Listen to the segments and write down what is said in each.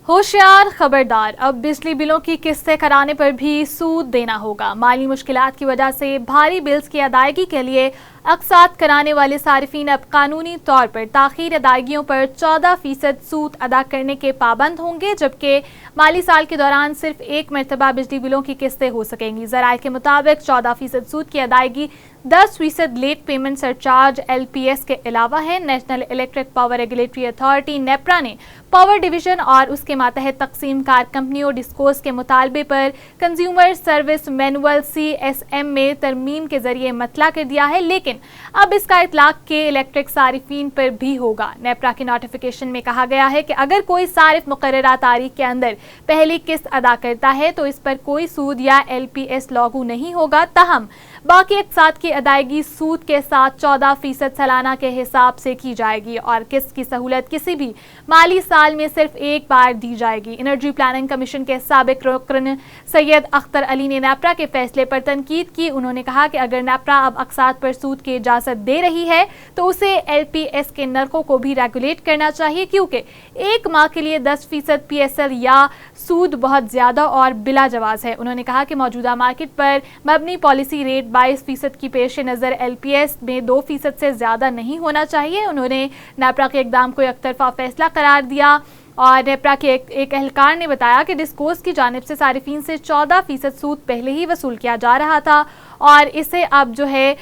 ہوشیار خبردار، اب بجلی بلوں کی قسطیں کرانے پر بھی سود دینا ہوگا۔ مالی مشکلات کی وجہ سے بھاری بلز کی ادائیگی کے لیے اقساط کرانے والے صارفین اب قانونی طور پر تاخیر ادائیگیوں پر 14% سود ادا کرنے کے پابند ہوں گے، جبکہ مالی سال کے دوران صرف ایک مرتبہ بجلی بلوں کی قسطیں ہو سکیں گی۔ ذرائع کے مطابق 14% سود کی ادائیگی 10% لیٹ پیمنٹ سرچارج LPS کے علاوہ ہے۔ National electric power regulatory authority NEPRA نے پاور ڈویژن اور اس کے ماتحت تقسیم کار کمپنیوں ڈسکوز کے مطالبے پر کنزیومر سروس مینول CSM میں ترمیم کے ذریعے مطلع کر دیا ہے، لیکن اب اس کا اطلاق کے الیکٹرک صارفین پر بھی ہوگا۔ نیپرا کی نوٹیفیکیشن میں کہا گیا ہے کہ اگر کوئی صارف مقررہ تاریخ کے اندر پہلی قسط ادا کرتا ہے تو اس پر کوئی سود یا LPS لاگو نہیں ہوگا، تاہم باقی اقساط کی ادائیگی سود کے ساتھ 14% سالانہ کے حساب سے کی جائے گی اور قسط کی سہولت کسی بھی مالی سال میں صرف ایک بار دی جائے گی۔ انرجی پلاننگ کمیشن کے سابق رکن سید اختر علی نے نیپرا کے فیصلے پر تنقید کی۔ انہوں نے کہا کہ اگر نیپرا اب اقساط پر سود کی اجازت دے رہی ہے تو اسے LPS کے نرخوں کو بھی ریگولیٹ کرنا چاہیے، کیونکہ ایک ماہ کے لیے 10% PSL یا سود بہت زیادہ اور بلا جواز ہے۔ انہوں نے کہا کہ موجودہ مارکیٹ پر مبنی پالیسی ریٹ 22% کی پیش نظر LPS میں 2% سے زیادہ نہیں ہونا چاہیے۔ انہوں نے نیپرا کے اقدام کو یک طرفہ فیصلہ قرار دیا اور نیپرا کے ایک اہلکار نے بتایا کہ ڈسکوز کی جانب سے صارفین سے 14% سود پہلے ہی وصول کیا جا رہا تھا اور اسے اب جو ہے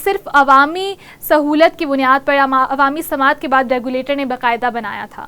صرف عوامی سہولت کی بنیاد پر عوامی سماعت کے بعد ریگولیٹر نے باقاعدہ بنایا تھا۔